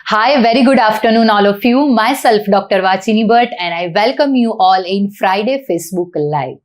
Hi, very good afternoon, all of you. Myself, Dr. Vachini Bhatt, and I welcome you all in Friday Facebook Live.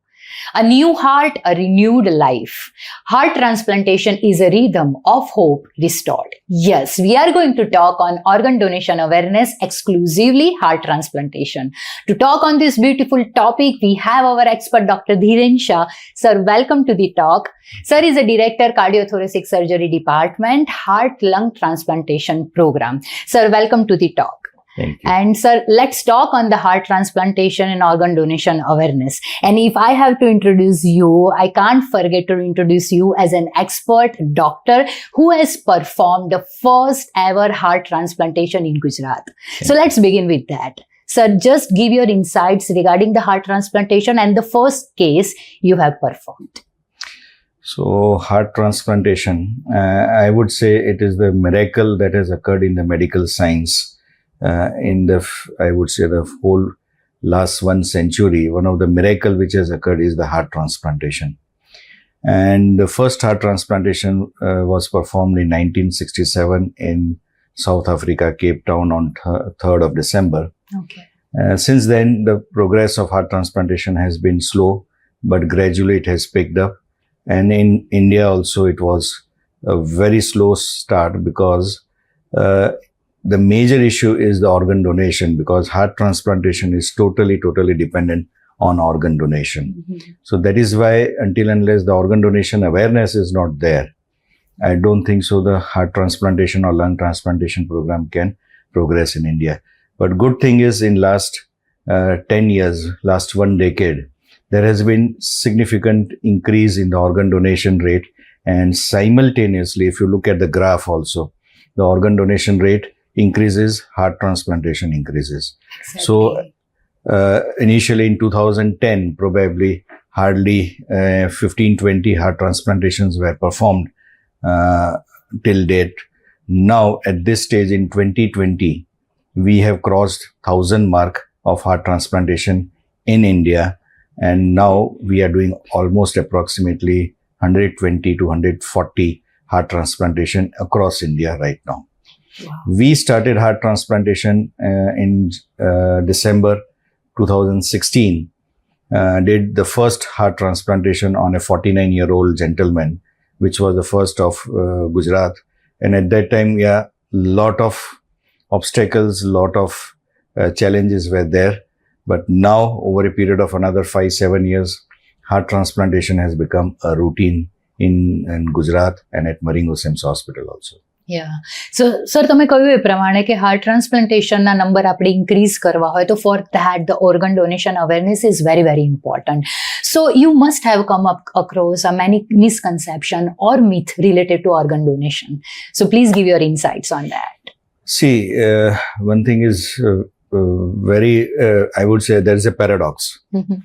A new heart, a renewed life. Heart transplantation is a rhythm of hope restored. Yes, we are going to talk on organ donation awareness, exclusively heart transplantation. To talk on this beautiful topic, we have our expert, Dr. Dhiren Shah. Sir, welcome to the talk. Sir is a director, cardiothoracic surgery department, heart-lung transplantation program. Sir, welcome to the talk. Thank you. And sir, let's talk on the heart transplantation and organ donation awareness. And if I have to introduce you, I can't forget to introduce you as an expert doctor who has performed the first ever heart transplantation in Gujarat. So let's begin with that. Sir, just give your insights regarding the heart transplantation and the first case you have performed. So heart transplantation, I would say it is the miracle that has occurred in the medical science. I would say the whole last 1 century, one of the miracle which has occurred is the heart transplantation. And the first heart transplantation was performed in 1967 in South Africa, Cape Town on 3rd of December. Okay. Since then, the progress of heart transplantation has been slow, but gradually it has picked up. And in India also, it was a very slow start because the major issue is the organ donation, because heart transplantation is totally dependent on organ donation. Mm-hmm. So that is why until unless the organ donation awareness is not there, I don't think so the heart transplantation or lung transplantation program can progress in India. But good thing is in last 10 years, last 1 decade, there has been significant increase in the organ donation rate, and simultaneously, if you look at the graph also, the organ donation rate increases, heart transplantation increases. Exactly. So initially in 2010, probably hardly 15-20 heart transplantations were performed till date. Now at this stage in 2020, we have crossed 1,000 mark of heart transplantation in India. And now we are doing almost approximately 120 to 140 heart transplantation across India right now. Wow. We started heart transplantation in December 2016. Did the first heart transplantation on a 49-year-old gentleman, which was the first of Gujarat. And at that time, lot of obstacles, lot of challenges were there. But now, over a period of another 5-7 years, heart transplantation has become a routine in Gujarat and at Maringo Sims Hospital also. Yeah. So, sir, તમે કહ્યું એ પ્રમાણે કે heart ટ્રાન્સપ્લાન્ટેશનના number આપણે increase કરવા હોય તો for that the organ donation awareness is very very important. So you must have come up across many misconception or myth related to organ donation. So please give your insights on that. See, one thing is I would say there is a paradox. Mm-hmm.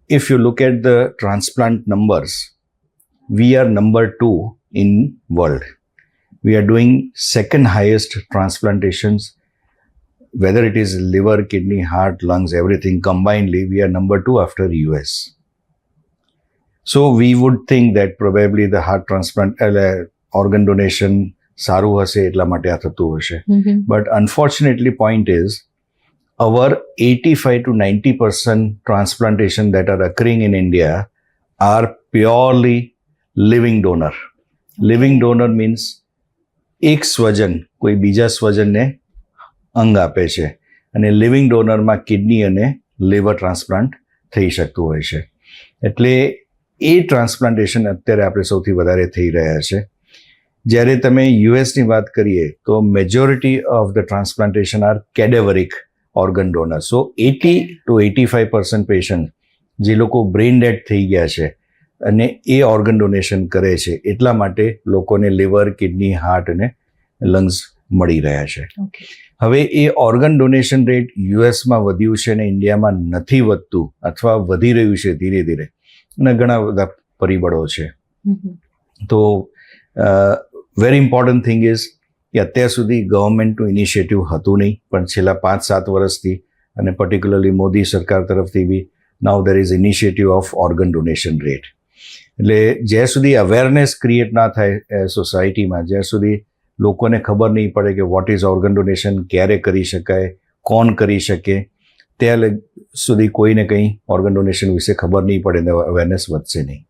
If you look at the transplant numbers, we are number 2 in world. We are doing second highest transplantations, whether it is liver, kidney, heart, lungs, everything combinedly, we are number 2 after US. So we would think that probably the heart transplant, organ donation, saru hase etla માટે આ થતું હશે. But unfortunately, point is, our 85 to 90% transplantation that are occurring in India are purely living donor. Living donor means એક સ્વજન કોઈ બીજા સ્વજનને અંગ આપે છે અને લિવિંગ ડોનરમાં કિડની અને લીવર ટ્રાન્સપ્લાન્ટ થઈ શકતું હોય છે. એટલે એ ટ્રાન્સપ્લાન્ટેશન અત્યારે આપણે સૌથી વધારે થઈ રહ્યા છે. જ્યારે તમે યુએસની વાત કરીએ તો majority of the transplantation are cadaveric organ donor. So 80 to 85% patient જે લોકો બ્રેઇન ડેડ થઈ ગયા છે અને એ ઓર્ગન ડોનેશન કરે છે, એટલા માટે લોકોને લીવર, કિડની, હાર્ટ અને લંગ્સ મળી રહ્યા છે. હવે એ ઓર્ગન ડોનેશન રેટ યુએસમાં વધ્યું છે અને ઇન્ડિયામાં નથી વધતું અથવા વધી રહ્યું છે ધીરે ધીરે, અને ઘણા બધા પરિબળો છે. તો વેરી ઇમ્પોર્ટન્ટ થિંગ ઇઝ કે અત્યાર સુધી ગવર્મેન્ટનું ઇનિશિયેટિવ હતું નહીં, પણ છેલ્લા 5-7 વર્ષથી અને પર્ટિક્યુલરલી મોદી સરકાર તરફથી by now there is initiative of organ donation rate. એટલે જ્યાં સુધી અવેરનેસ ક્રિએટ ના થાય સોસાયટીમાં, જ્યાં સુધી લોકોને ખબર નહીં પડે કે વોટ ઇઝ ઓર્ગન ડોનેશન, ક્યારે કરી શકાય, કોણ કરી શકે, ત્યાં સુધી કોઈને કંઈ ઓર્ગન ડોનેશન વિશે ખબર નહીં પડે ને અવેરનેસ વધશે નહીં.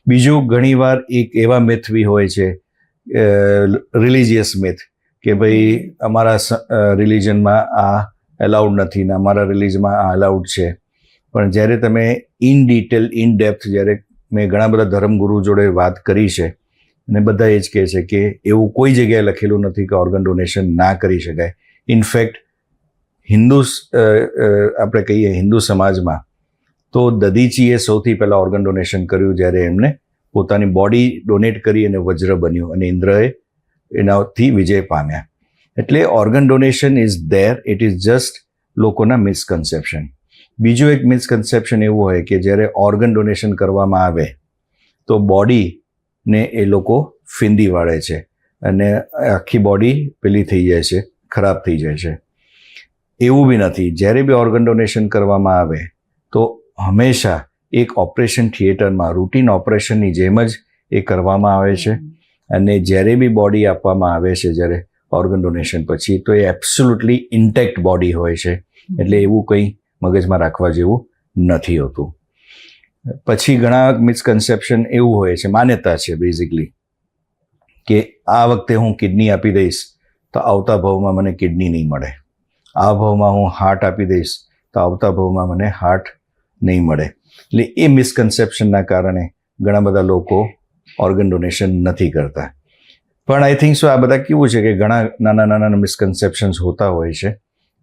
બીજું, ઘણીવાર એક એવા મિથ બી હોય છે, રિલિજિયસ મિથ, કે ભાઈ અમારા રિલિજનમાં આ એલાઉડ નથી ને અમારા રિલિજનમાં આ અલાઉડ છે. પણ જ્યારે તમે ઇન ડિટેલ, ઇન ડેપ્થ, જ્યારે મેં ઘણા બધા ધર્મગુરુ જોડે વાત કરી છે અને બધા એ જ કહે છે કે એવું કોઈ જગ્યાએ લખેલું નથી કે ઓર્ગન ડોનેશન ના કરી શકાય. ઇનફેક્ટ આપણે કહીએ હિન્દુ સમાજમાં તો દધીચીએ સૌથી પહેલાં ઓર્ગન ડોનેશન કર્યું જ્યારે એમને પોતાની બોડી ડોનેટ કરી અને વજ્ર બન્યું અને ઇન્દ્રએ એનાથી વિજય પામ્યા. એટલે organ donation is there, it is just લોકોના મિસકન્સેપ્શન. બીજું એક મિસકન્સેપ્શન એવું હોય કે જ્યારે ઓર્ગન ડોનેશન કરવામાં આવે તો બોડીને એ લોકો ફીંદી વાળે છે અને આખી બોડી પેલી થઈ જાય છે, ખરાબ થઈ જાય છે. એવું બી નથી. જ્યારે બી ઓર્ગન ડોનેશન કરવામાં આવે તો હંમેશા એક ઓપરેશન થિયેટરમાં રૂટીન ઓપરેશનની જેમ જ એ કરવામાં આવે છે. અને જ્યારે બી બોડી આપવામાં આવે છે જ્યારે ઓર્ગન ડોનેશન પછી, તો એ એબ્સોલ્યુટલી ઇન્ટેક્ટ બોડી હોય છે. એટલે એવું કંઈ મગજમાં રાખવા જેવું નથી હોતું. પછી ઘણા મિસકન્સેપ્શન એવું હોય છે, માન્યતા છે બેઝિકલી, કે આ વખતે હું કિડની આપી દઈશ તો આવતા ભાવમાં મને કિડની નહીં મળે, આ ભાવમાં હું હાર્ટ આપી દઈશ તો આવતા ભાવમાં મને હાર્ટ નહીં મળે. એટલે એ મિસકન્સેપ્શનના કારણે ઘણા બધા લોકો ઓર્ગન ડોનેશન નથી કરતા. પણ આઈ થિંક સો આ બધા કેવું છે કે ઘણા નાના નાના મિસકન્સેપ્શન્સ હોતા હોય છે.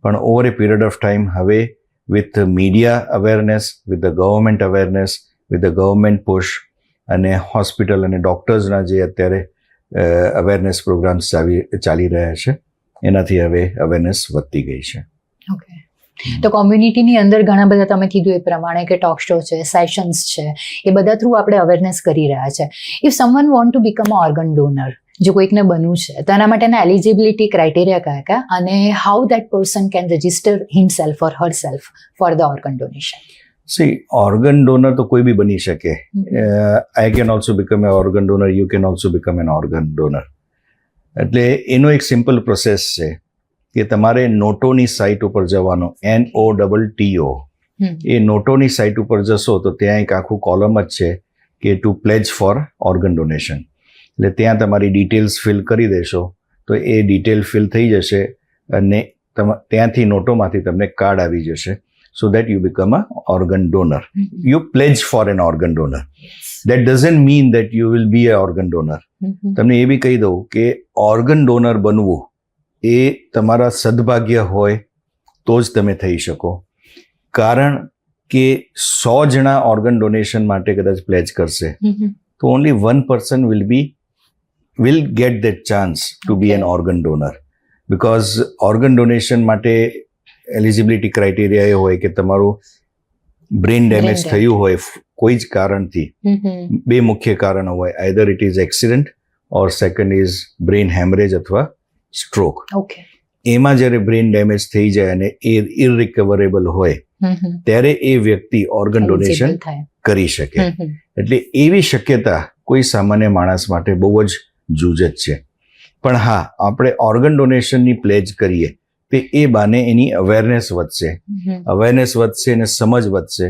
પણ over A period of time હવે with the media awareness, with the government awareness, with the government push અને હોસ્પિટલ અને ડૉક્ટર્સના જે અત્યારે અવેરનેસ પ્રોગ્રામ્સ ચાલી રહ્યા છે, એનાથી હવે અવેરનેસ વધતી ગઈ છે. ઓકે. તો કોમ્યુનિટીની અંદર ઘણા બધા તમે કીધું એ પ્રમાણે કે ટોક શો છે, સેશન્સ છે, એ બધા થ્રુ આપણે અવેરનેસ કરી રહ્યા છે. If someone want to become a organ donor, જો કોઈકને બનવું છે તો એના માટેના એલિજિબિલિટી ક્રાઇટેરિયા કયા કયા, અને how that person can register himself or herself for the organ donation? C, organ donor તો કોઈ બી બની શકે. I can also become A organ donor, you can also become N organ donor. એટલે એનો એક સિમ્પલ પ્રોસેસ છે કે તમારે નોટોની સાઇટ ઉપર જવાનો, NOTTO. એ નોટોની સાઇટ ઉપર જશો તો ત્યાં એક આખું કોલમ જ છે કે to pledge for organ donation. એટલે ત્યાં તમારી ડિટેલ્સ ફિલ કરી દેશો તો એ ડિટેલ ફિલ થઈ જશે અને ત્યાંથી નોટોમાંથી તમને કાર્ડ આવી જશે. So that you become a organ donor. You pledge for an organ donor. That doesn't mean that you will be a organ donor. તમને એ બી કહી દઉં કે ઓર્ગન ડોનર બનવું એ તમારા સદભાગ્ય હોય તો જ તમે થઈ શકો. કારણ કે 100 જણા ઓર્ગન ડોનેશન માટે કદાચ પ્લેજ કરશે તો only 1 person will get that chance to be an organ donor, because organ donation માટે એલિજિબિલિટી ક્રાઇટેરિયા એ હોય કે તમારું બ્રેન ડેમેજ થયું હોય કોઈ જ કારણથી. બે મુખ્ય કારણો હોય, either it is accident or second is brain haemorrhage અથવા સ્ટ્રોક. એમાં જ્યારે બ્રેન ડેમેજ થઈ જાય અને એ ઇરરિકવરેબલ હોય ત્યારે એ વ્યક્તિ ઓર્ગન ડોનેશન કરી શકે. એટલે એવી શક્યતા કોઈ સામાન્ય માણસ માટે બહુ જ જૂજ છે. પણ હા, આપણે ઓર્ગન ડોનેશનની પ્લેજ કરીએ તે એ બાને એની અવેરનેસ વધશે, અવેરનેસ વધશે અને સમજ વધશે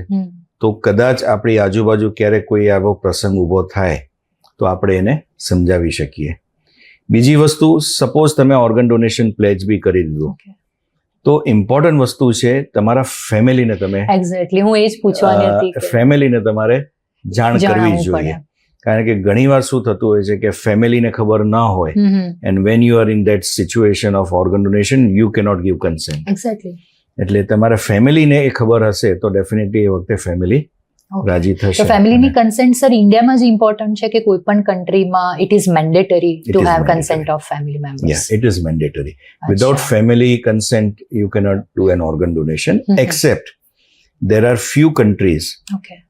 તો કદાચ આપણી આજુબાજુ ક્યારેક કોઈ આવો પ્રસંગ ઊભો થાય તો આપણે એને સમજાવી શકીએ. બીજી વસ્તુ, સપોઝ તમે ઓર્ગન ડોનેશન પ્લેજ બી કરી દીધું તો ઇમ્પોર્ટન્ટ વસ્તુ છે તમારા ફેમિલીને તમે એક્ઝેક્ટલી હું એ જ પૂછવાની હતી કે ફેમિલીને તમારે જાણ કરવી જોઈએ. કારણ કે ઘણીવાર શું થતું હોય છે કે ફેમિલીને ખબર ના હોય, and when you are in that situation of organ donation you cannot give consent. Exactly. એટલે તમારા ફેમિલીને એ ખબર હશે તો ડેફિનેટલી એ વખતે ફેમિલી રાજી થશે. તો ફેમિલીની કન્સેન્ટ સર ઇન્ડિયામાં જ ઇમ્પોર્ટન્ટ છે કે કોઈ પણ કન્ટ્રીમાં it is mandatory to have consent of family members? Yes, it is mandatory. Without family consent you cannot do an organ donation, except there are few countries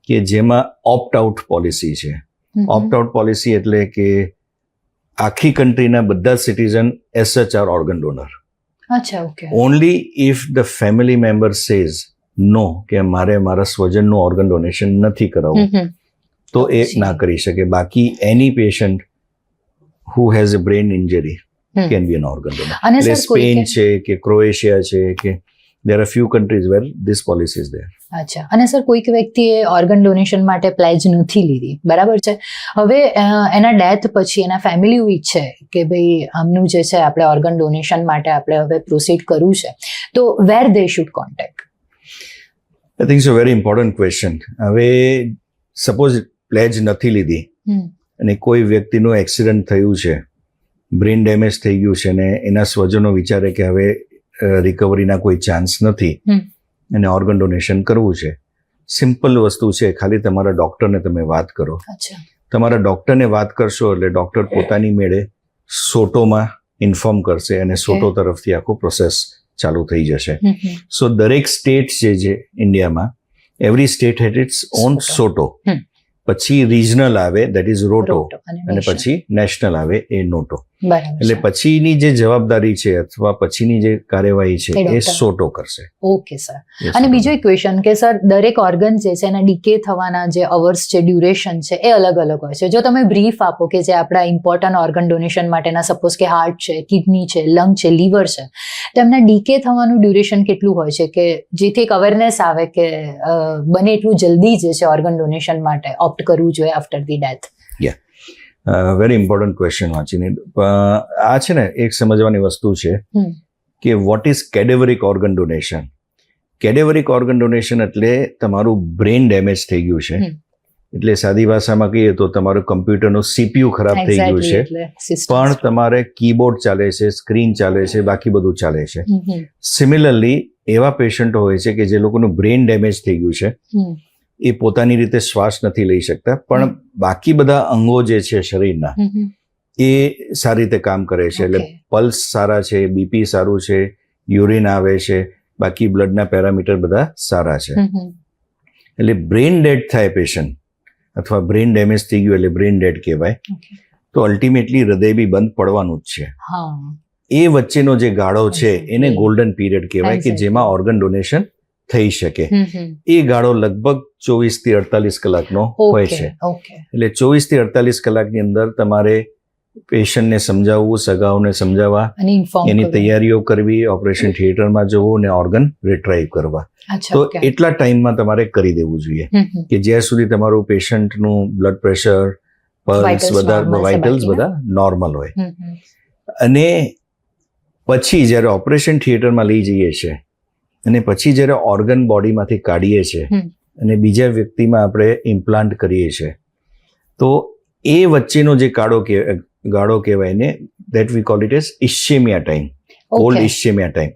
કે જેમાં ઓપ્ટ આઉટ પોલિસી છે. Opt out policy એટલે કે આખી કન્ટ્રીના બધા citizen as such are organ donor. અચ્છા, okay. Only if the family member says no કે મારે મારા સ્વજનનું ઓર્ગન ડોનેશન નથી કરાવવું તો એ ના કરી શકે. બાકી any patient who has a brain injury can be an organ donor. અને એટલે સર કોઈ સ્પેન છે કે ક્રોએશિયા છે કે there are few countries where this policy is there. અચ્છા, અને સર કોઈક વ્યક્તિએ ઓર્ગન ડોનેશન માટે પ્લેજ નથી લીધી, બરાબર છે, હવે એના ડેથ પછી એના ફેમિલી એવું ઈચ્છે કે ભાઈ આમનું જે છે આપણે ઓર્ગન ડોનેશન માટે આપણે હવે પ્રોસીડ કરવું છે, તો where they should contact? I think it's a very important question. હવે સપોઝ પ્લેજ નથી લીધી અને કોઈ વ્યક્તિનું એક્સિડન્ટ થયું છે, બ્રેન ડેમેજ થઈ ગયું છે અને એના સ્વજનો વિચારે કે હવે રિકવરીના કોઈ ચાન્સ નથી અને ઓર્ગન ડોનેશન કરવું છે, સિમ્પલ વસ્તુ છે, ખાલી તમારા ડોક્ટરને તમે વાત કરો. તમારા ડોક્ટરને વાત કરશો એટલે ડોક્ટર પોતાની મેળે સોટોમાં ઇન્ફોર્મ કરશે અને સોટો તરફથી આખો પ્રોસેસ ચાલુ થઈ જશે. સો દરેક સ્ટેટ જે છે ઇન્ડિયામાં, every state had its own SOTTO, પછી રિજનલ આવે દેટ ઇઝ રોટો, અને પછી નેશનલ આવે એ નોટો. એટલે પછીની જે જવાબદારી છે અથવા પછીની જે કાર્યવાહી છે એ સોટો કરશે. Okay sir. અને બીજો એક ક્વેશ્ચન કે સર દરેક ઓર્ગન જે છે એના ડીકે થવાના જે અવર્સ છે, ડ્યુરેશન છે, એ અલગ અલગ હોય છે. જો તમે બ્રીફ આપો કે જે આપણા ઇમ્પોર્ટન્ટ ઓર્ગન ડોનેશન માટેના, સપોઝ કે હાર્ટ છે, કિડની છે, લંગ છે, લીવર છે, તો એમના ડીકે થવાનું ડ્યુરેશન કેટલું હોય છે કે જેથી એક અવેરનેસ આવે કે બને એટલું જલ્દી જે છે ઓર્ગન ડોનેશન માટે ઓપ્ટ કરવું જોઈએ after the death? Very important question વાંચીને આ છે ને એક સમજવાની વસ્તુ છે કે what is cadaveric organ donation. Cadaveric organ donation એટલે તમારું બ્રેન ડેમેજ થઈ ગયું છે, એટલે સાદી ભાષામાં કહીએ તો તમારું કમ્પ્યુટરનું સીપીયુ ખરાબ થઈ ગયું છે, પણ તમારે કીબોર્ડ ચાલે છે, સ્ક્રીન ચાલે છે, બાકી બધું ચાલે છે. સિમિલરલી એવા પેશન્ટો હોય છે કે જે લોકોનું બ્રેન ડેમેજ થઈ ગયું છે, એ પોતાની રીતે શ્વાસ નથી લઈ શકતા, પણ બાકી બધા અંગો જે છે શરીરના એ સારી રીતે કામ કરે છે, એટલે પલ્સ સારા છે, બીપી સારું છે, યુરિન આવે છે, બાકી બ્લડના પેરામીટર બધા સારા છે. એટલે બ્રેન ડેડ થાય પેશન્ટ અથવા બ્રેન ડેમેજ થઈ ગયું એટલે બ્રેન ડેડ કહેવાય, તો અલ્ટિમેટલી હૃદય બી બંધ પડવાનું જ છે. એ વચ્ચેનો જે ગાળો છે એને ગોલ્ડન પીરિયડ કહેવાય કે જેમાં ઓર્ગન ડોનેશન થઈ શકે. એ ગાળો લગભગ 24 થી 48 કલાકનો હોય છે. એટલે 24 થી 48 કલાકની અંદર તમારે પેશન્ટને સમજાવવું, સગાઓને સમજાવવા, એની તૈયારીઓ કરવી, ઓપરેશન થિયેટરમાં જવું અને ઓર્ગન રિટ્રાઈવ કરવા. તો એટલા ટાઈમમાં તમારે કરી દેવું જોઈએ કે જ્યાં સુધી તમારું પેશન્ટનું બ્લડ પ્રેશર, પલ્સ, બધા વાઇટલ્સ બધા નોર્મલ હોય. અને પછી જ્યારે ઓપરેશન થિયેટરમાં લઈ જઈએ છીએ અને પછી જ્યારે ઓર્ગન બોડીમાંથી કાઢીએ છીએ અને બીજા વ્યક્તિમાં આપણે ઇમ્પ્લાન્ટ કરીએ છીએ, તો એ વચ્ચેનો જે ગાળો કહેવાય ને, that we call it as ischaemia time, cold ischaemia time.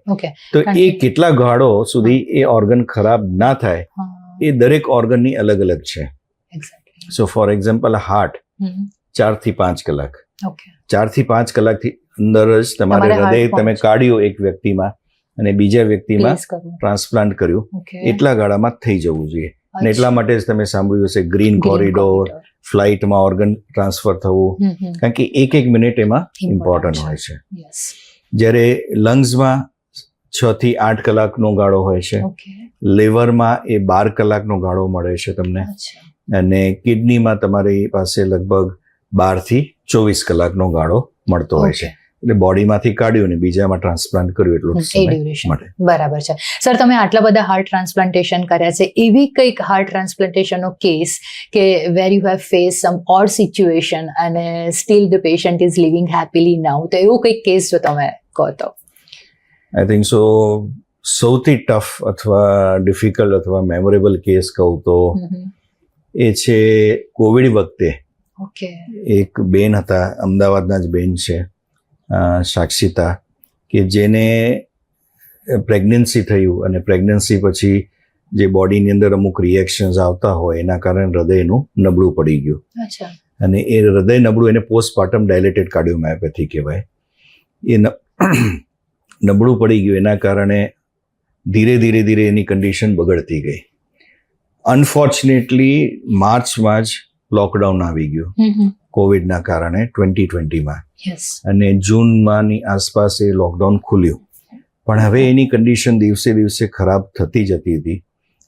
તો એ કેટલા ગાળો સુધી એ ઓર્ગન ખરાબ ના થાય એ દરેક ઓર્ગનની અલગ અલગ છે. સો ફોર એક્ઝામ્પલ હાર્ટ 4 થી 5 કલાક, 4 થી 5 કલાકથી અંદર જ તમારે હૃદય તમે કાઢ્યું એક વ્યક્તિમાં અને બીજા વ્યક્તિમાં ટ્રાન્સપ્લાન્ટ કર્યું, એટલા ગાળામાં થઈ જવું જોઈએ. અને એટલા માટે જ તમે સાંભળ્યું હશે ગ્રીન કોરિડોર, ફ્લાઇટમાં ઓર્ગન ટ્રાન્સફર થવું, કારણ કે એક મિનિટ એમાં ઇમ્પોર્ટન્ટ હોય છે. જ્યારે લંગ્સમાં 6 થી 8 કલાકનો ગાળો હોય છે, લીવરમાં એ 12 કલાકનો ગાળો મળે છે તમને, અને કિડનીમાં તમારી પાસે લગભગ 12 થી 24 કલાકનો ગાળો મળતો હોય છે. એટલે બોડીમાંથી કાઢ્યું ને બીજામાં ટ્રાન્સપ્લાન્ટ કર્યું એટલું સમય મળે. બરાબર છે. સર તમે આટલા બધા હાર્ટ ટ્રાન્સપ્લાન્ટેશન કર્યા છે, એવી કંઈક હાર્ટ ટ્રાન્સપ્લાન્ટેશનનો કેસ કે where you have face some odd situation અને still the patient is living happily now, તો એવો કંઈક કેસ જો તમે કહો તો? આઈ થિંક સો સૌથી ટફ અથવા ડિફિકલ્ટ અથવા મેમોરેબલ કેસ કહું તો એ છે કોવિડ વખતે એક બેન હતા, અમદાવાદના જ બેન છે, સાક્ષિતા, કે જેને પ્રેગ્નન્સી થયું અને પ્રેગ્નન્સી પછી જે બોડીની અંદર અમુક રિએક્શન્સ આવતા હોય એના કારણે હૃદયનું નબળું પડી ગયું. અને એ હૃદય નબળું એને પોસ્ટપાર્ટમ ડાયલેટેડ કાર્ડિયોમાયોપેથી કહેવાય. એ નબળું પડી ગયું એના કારણે ધીરે એની કન્ડિશન બગડતી ગઈ. અનફોર્ચ્યુનેટલી માર્ચમાં જ લોકડાઉન આવી ગયું કોવિડના કારણે 2020માં, અને જૂનમાંની આસપાસ એ લોકડાઉન ખુલ્યું. પણ હવે એની કન્ડિશન દિવસે ખરાબ થતી જતી હતી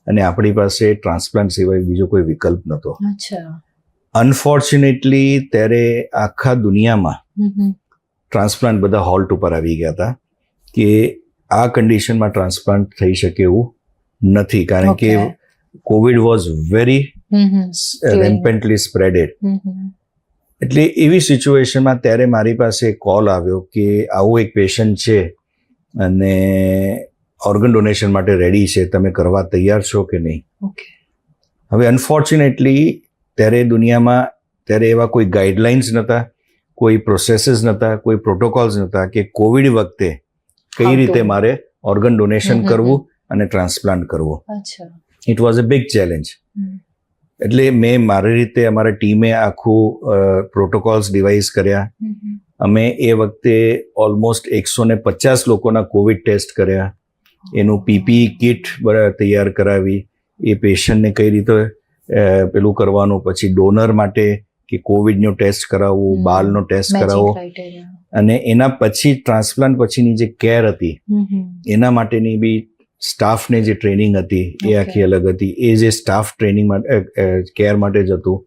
અને આપણી પાસે ટ્રાન્સપ્લાન્ટ સિવાય બીજો કોઈ વિકલ્પ નહોતો. અનફોર્ચ્યુનેટલી ત્યારે આખા દુનિયામાં ટ્રાન્સપ્લાન્ટ બધા હોલ્ટ ઉપર આવી ગયા હતા કે આ કન્ડિશનમાં ટ્રાન્સપ્લાન્ટ થઈ શકે એવું નથી, કારણ કે કોવિડ વોઝ વેરી રેમ્પન્ટલી સ્પ્રેડેડ. એટલે એવી સિચ્યુએશનમાં ત્યારે મારી પાસે કોલ આવ્યો કે આવું એક પેશન્ટ છે અને ઓર્ગન ડોનેશન માટે રેડી છે, તમે કરવા તૈયાર છો કે નહીં? હવે અનફોર્ચ્યુનેટલી ત્યારે દુનિયામાં ત્યારે એવા કોઈ ગાઈડલાઇન્સ નહોતા, કોઈ પ્રોસેસીસ નહોતા, કોઈ પ્રોટોકોલ્સ નહોતા કે કોવિડ વખતે કઈ રીતે મારે ઓર્ગન ડોનેશન કરવું અને ટ્રાન્સપ્લાન્ટ કરવું. It was a big challenge. એટલે મેં મારી રીતે અમારા ટીમે આખું પ્રોટોકોલ્સ ડિવાઇસ કર્યા. અમે એ વખતે ઓલમોસ્ટ 150 લોકોના કોવિડ ટેસ્ટ કર્યા, એનું પીપીઈ કિટ તૈયાર કરાવી, એ પેશન્ટને કઈ રીતે પેલું કરવાનું, પછી ડોનર માટે કે કોવિડનો ટેસ્ટ કરાવવું, બાલનો ટેસ્ટ કરાવવો, અને એના પછી ટ્રાન્સપ્લાન્ટ પછીની જે કેર હતી એના માટેની બી સ્ટાફને જે ટ્રેનિંગ હતી એ આખી અલગ હતી. એ જે સ્ટાફ ટ્રેનિંગ માટે કેર માટે જ હતું.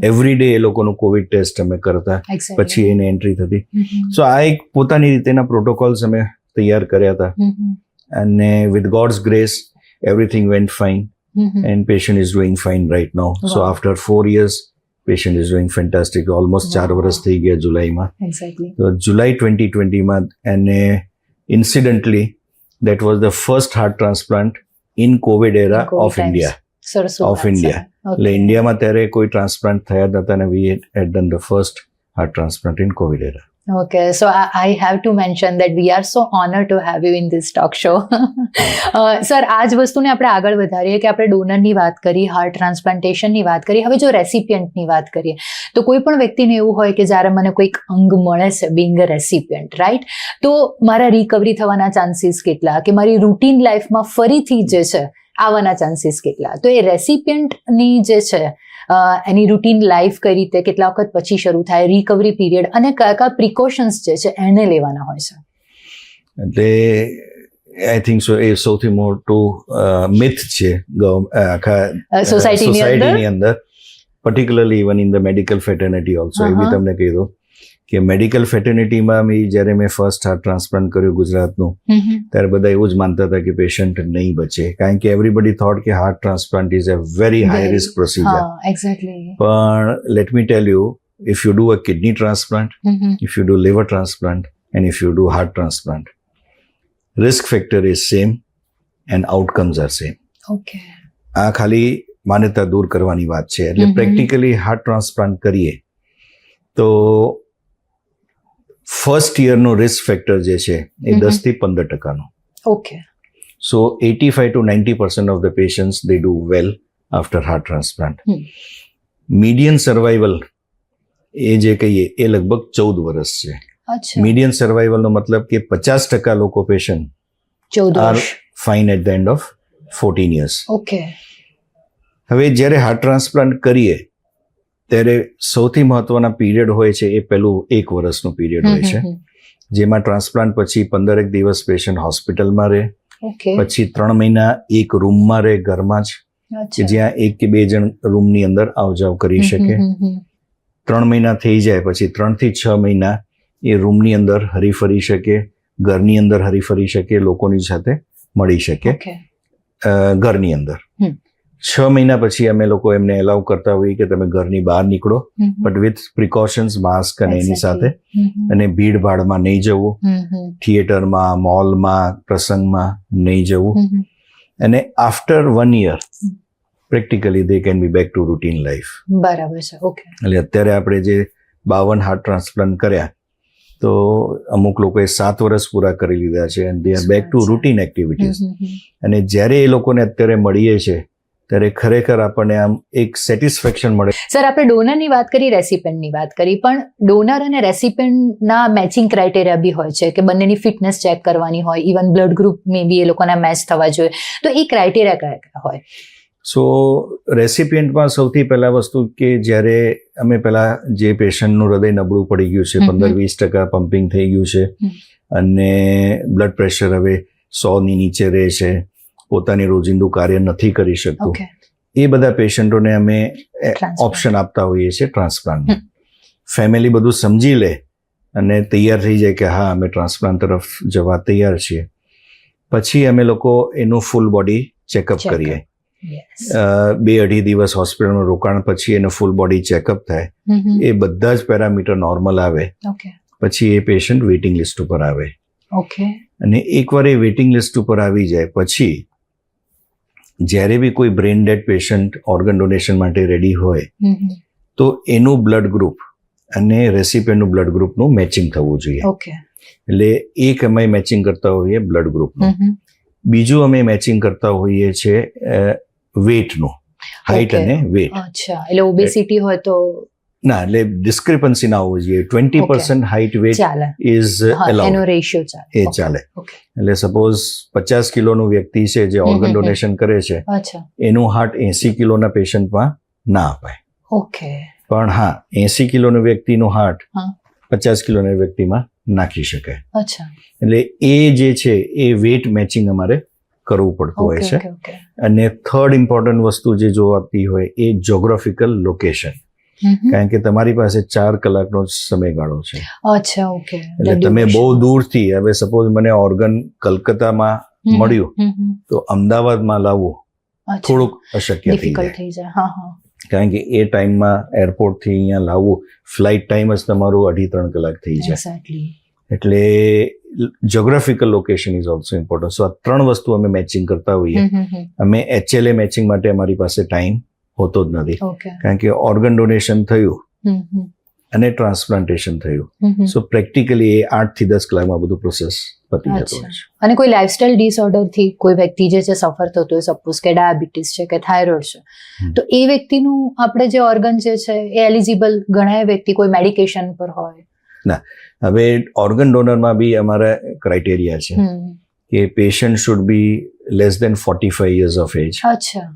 એવરી ડે એ લોકોનું કોવિડ ટેસ્ટ અમે કરતા, પછી એને એન્ટ્રી થતી. સો આ એક પોતાની રીતેના પ્રોટોકોલ્સ અમે તૈયાર કર્યા હતા, અને with God's grace everything went fine and patient is doing fine right now. So after 4 years patient is doing fantastic. Almost 4 વર્ષ થઈ ગયા જુલાઈમાં. તો જુલાઈ 2020માં એને ઇન્સિડન્ટલી that was the first heart transplant in COVID era of India. એટલે ઇન્ડિયામાં ત્યારે કોઈ ટ્રાન્સપ્લાન્ટ થયા નતા, અને we had done the first heart transplant in COVID era. Okay, so I have to mention that we are so honored to have you in this talk show. Sir, આ જ વસ્તુને આપણે આગળ વધારીએ કે આપણે ડોનરની વાત કરી, હાર્ટ ટ્રાન્સપ્લાન્ટેશનની વાત કરી, હવે જો રેસિપિયન્ટની વાત કરીએ તો કોઈ પણ વ્યક્તિને એવું હોય કે જ્યારે મને કોઈક અંગ મળે છે બિંગ અ રેસિપિયન્ટ, રાઈટ, તો મારા રિકવરી થવાના ચાન્સીસ કેટલા, કે મારી રૂટીન લાઈફમાં ફરીથી જે છે આવવાના ચાન્સીસ કેટલા? તો એ રેસિપિયન્ટની જે છે એની રૂટીન લાઈફ કઈ રીતે, કેટલા વખત પછી શરૂ થાય, રિકવરી પીરિયડ, અને કયા કયા પ્રિકોશન્સ જે છે એને લેવાના હોય છે? એટલે આઈ થિંક સો એ સૌથી મોટું મિથ છે આખા સોસાયટીની અંદર, particularly even in the medical fraternity also. એ બી તમને કહી દઉં કે મેડિકલ ફેટર્નિટીમાં જ્યારે મેં ફર્સ્ટ હાર્ટ ટ્રાન્સપ્લાન્ટ કર્યું ગુજરાતનું, ત્યારે બધા એવું જ માનતા હતા કે પેશન્ટ નહીં બચે, કારણ કે એવરીબડી થોટ કે heart transplant is a very high risk procedure. પણ let me tell you, if you do a kidney transplant, if you do liver transplant, and if you do heart transplant, risk factor is same and outcomes are same. Okay. આ ખાલી માન્યતા દૂર કરવાની વાત છે. એટલે practically heart transplant કરીએ તો ફર્સ્ટ યરનો રિસ્ક ફેક્ટર જે છે એ 10 થી 15%. Okay. So 85 to 90% of the patients they do well after heart transplant. Median survival એ જે કહીએ એ લગભગ 14 વર્ષ છે. મીડિયન સર્વાઈવલનો મતલબ કે 50% લોકો patient are fine at the end of 14 years. Okay. હવે જ્યારે હાર્ટ ટ્રાન્સપ્લાન્ટ કરીએ ત્યારે સૌથી મહત્વના પીરિયડ હોય છે એ પેલું 1 વર્ષનું પીરિયડ હોય છે, જેમાં ટ્રાન્સપ્લાન્ટ પછી 15 દિવસ પેશન્ટ હોસ્પિટલમાં રહે, પછી 3 મહિના એક રૂમમાં રહે ઘરમાં જ, કે જ્યાં 1 કે 2 જણ રૂમની અંદર આવજાવ કરી શકે. 3 મહિના થઈ જાય પછી 3 થી 6 મહિના એ રૂમની અંદર હરીફરી શકે, ઘરની અંદર હરીફરી શકે, લોકોની સાથે મળી શકે ઘરની અંદર. 6 મહિના પછી અમે લોકો એમને એલાઉ કરતા હોઈએ કે તમે ઘરની બહાર નીકળો, બટ વિથ પ્રિકોશન્સ, માસ્ક અને એની સાથે, અને ભીડ ભાડમાં નહીં જવું, થિયેટરમાં, મોલમાં, પ્રસંગમાં નહીં જવું. અને after 1 year practically they can be back to routine life. બરાબર છે. ઓકે. એટલે અત્યારે આપણે જે 52 હાર્ટ ટ્રાન્સપ્લાન્ટ કર્યા તો અમુક લોકોએ 7 વર્ષ પૂરા કરી લીધા છે, and they are back to routine activities. અને જ્યારે એ લોકોને અત્યારે મળીએ છે ત્યારે ખરેખર આપણને આમ એક સેટિસ્ફેક્શન મળે. સર, આપણે ડોનરની વાત કરી, રેસિપિયન્ટની વાત કરી, પણ ડોનર અને રેસિપિયન્ટના મેચિંગ ક્રાઇટેરિયા બી હોય છે કે બંનેની ફિટનેસ ચેક કરવાની હોય, ઇવન બ્લડ ગ્રુપ મે બી એ લોકોના મેચ થવા જોઈએ, તો એ ક્રાઇટેરિયા કયા હોય? સો રેસિપિયન્ટમાં સૌથી પહેલા વસ્તુ કે જ્યારે અમે પહેલા જે પેશન્ટનું હૃદય નબળું પડી ગયું છે, 15-20% પમ્પિંગ થઈ ગયું છે, અને બ્લડ પ્રેશર હવે 100ની નીચે રહે છે, પોતાની રોજિંદુ કાર્ય નથી કરી શકતું, એ બધા પેશન્ટોને અમે ઓપ્શન આપતા હોઈએ છીએ ટ્રાન્સપ્લાન્ટ. ફેમિલી બધું સમજી લે અને તૈયાર થઈ જાય કે હા અમે ટ્રાન્સપ્લાન્ટ તરફ જવા તૈયાર છીએ, પછી અમે લોકો એનું ફૂલ બોડી ચેકઅપ Checkup. કરીએ. Yes. 2-2.5 દિવસ હોસ્પિટલમાં રોકાણ પછી એનું ફૂલ બોડી ચેકઅપ થાય. એ બધા જ પેરામીટર નોર્મલ આવે ઓકે પછી એ પેશન્ટ વેઇટિંગ લિસ્ટ ઉપર આવે. ઓકે અને એકવાર એ વેઇટિંગ લિસ્ટ ઉપર આવી જાય પછી જ્યારે બી કોઈ brain dead patient organ donation માટે રેડી હોય તો એનું બ્લડ ગ્રુપ અને રેસિપિયન્ટનું બ્લડ ગ્રુપનું મેચિંગ થવું જોઈએ. ઓકે એટલે એક અમે મેચિંગ કરતા હોઈએ બ્લડ ગ્રુપનું, બીજું અમે મેચિંગ કરતા હોઈએ છે વેઇટનું, હાઇટ Okay. અને વેઇટ. અચ્છા એટલે ઓબેસિટી હોય તો ના એટલે ડિસ્ક્રિપન્સી ના હોવું જોઈએ. 20% હાઇટ વેઇટ ચાલે, ઇઝ હા, એનો અલાઉડ, રેશિયો ચાલે. એ Okay. ચાલે. Okay. એટલે સપોઝ 50 કિલોનું વ્યક્તિ છે જે ઓર્ગન ડોનેશન કરે છે, અચ્છા એનું હાર્ટ 80 કિલોના પેશન્ટમાં ના અપાય. ઓકે પણ હા 80 કિલોનું વ્યક્તિનું હાર્ટ હા. 50 કિલોના વ્યક્તિમાં નાખી શકાય. અચ્છા એટલે એ જે છે એ વેઇટ મેચિંગ અમારે કરવું પડતું હોય ઓકે છે. ઓકે ઓકે અને થર્ડ ઇમ્પોર્ટન્ટ વસ્તુ જે જોવાતી હોય એ જોગ્રાફિકલ લોકેશન, કારણ કે તમારી પાસે 4 કલાકનો જ સમયગાળો છે. અચ્છા ઓકે એટલે તમે બહુ દૂરથી, હવે સપોઝ મને ઓર્ગન કલકત્તામાં મળ્યું તો અમદાવાદમાં લાવવું થોડુંક અશક્ય થઈ ડિફિકલ્ટ જાય, થઈ જાય. હા હા કારણ કે એ ટાઈમમાં એરપોર્ટથી અહીંયા લાવવું, ફ્લાઇટ ટાઈમ જ તમારું 2.5-3 કલાક થઈ જાય. એક્ઝેક્ટલી. એટલે geographical location is also important. સો આ 3 વસ્તુ અમે મેચિંગ કરતા હોઈએ. અમે HLA મેચિંગ માટે અમારી પાસે ટાઈમ હોતો જ નથી, ઓકે કારણ કે ઓર્ગન ડોનેશન થયું અને ટ્રાન્સપ્લાન્ટેશન થયું, સો પ્રેક્ટિકલી એ 8 થી 10 કલાકમાં બધું પ્રોસેસ પતી જતો હોય છે. અને કોઈ લાઇફસ્ટાઇલ ડિસઓર્ડર થી કોઈ વ્યક્તિ જે છે સફર થતો હોય, સપોઝ કે ડાયાબિટીસ છે કે થાઇરોઇડ છે, તો એ વ્યક્તિનું આપણે જે ઓર્ગન જે છે એ એલિજિબલ ગણાય વ્યક્તિ કોઈ મેડિકેશન પર હોય? હવે ઓર્ગન ડોનરમાં બી અમારા ક્રાઇટેરિયા છે કે patient should be less than 45 years of age. અચ્છા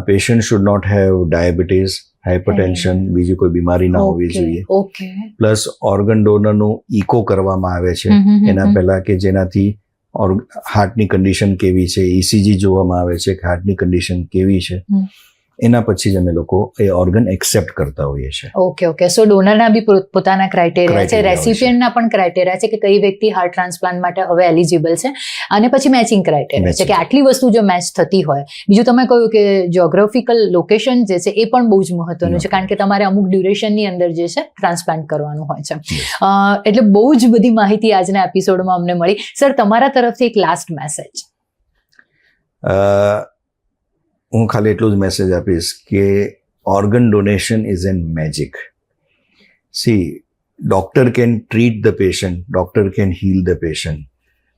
patient should not have diabetes, hypertension, બીજી કોઈ બીમારી ના હોવી જોઈએ. ઓકે પ્લસ ઓર્ગન ડોનરનું ઇકો કરવામાં આવે છે એના પહેલા કે જેનાથી હાર્ટની કન્ડિશન કેવી છે, ECG જોવામાં આવે છે કે હાર્ટની કન્ડિશન કેવી છે, એના પછી જ અમે લોકો એ ઓર્ગન એક્સેપ્ટ કરતા હોઈએ છીએ. ઓકે ઓકે સો ડોનરના બી પોતાના ક્રાઇટેરિયા છે, Criteria હોય છે. રેસિપિયન્ટના પણ ક્રાઇટેરિયા છે કે કઈ વ્યક્તિ હાર્ટ ટ્રાન્સપ્લાન્ટ માટે હવે એલિજિબલ છે, અને પછી મેચિંગ ક્રાઇટેરિયા છે કે Matching. આટલી વસ્તુ જો મેચ થતી હોય. બીજું તમે કહ્યું કે જોગ્રાફિકલ લોકેશન જે છે એ પણ બહુ જ મહત્વનું છે, કારણ કે તમારે અમુક ડ્યુરેશનની અંદર જે છે ટ્રાન્સપ્લાન્ટ કરવાનું હોય છે. એટલે બહુ જ બધી માહિતી આજના એપિસોડમાં અમને મળી. સર તમારા તરફથી એક લાસ્ટ મેસેજ. હું ખાલી એટલું જ મેસેજ આપીશ કે organ donation is an magic. C, doctor can treat the patient, doctor can heal the patient,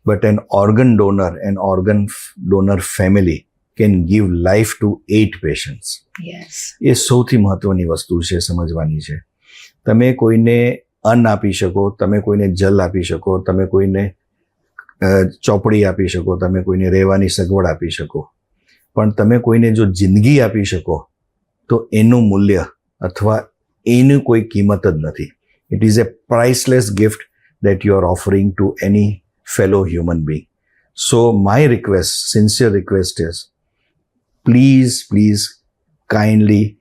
but an organ donor family can give life to 8 patients. Yes એ સૌથી મહત્વની વસ્તુ છે, સમજવાની છે. તમે કોઈને અન્ન આપી શકો, તમે કોઈને જલ આપી શકો, તમે કોઈને ચોપડી આપી શકો, તમે કોઈને રહેવાની સગવડ આપી શકો, પણ તમે કોઈને જો જિંદગી આપી શકો તો એનું મૂલ્ય અથવા એની કોઈ કિંમત જ નથી. It is A priceless gift that you are offering to any fellow human being. So my request, sincere request is, please kindly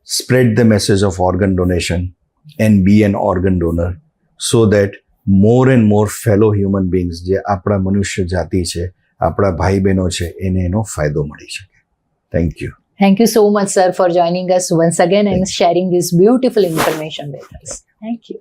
spread the message of organ donation and be an organ donor, so that more and more fellow human beings, જે આપણા મનુષ્ય જાતિ છે, આપણા ભાઈ બહેનો છે, એને એનો ફાયદો મળી શકે. Thank you. Thank you so much, sir, for joining us once again and sharing this beautiful information with us. Thank you.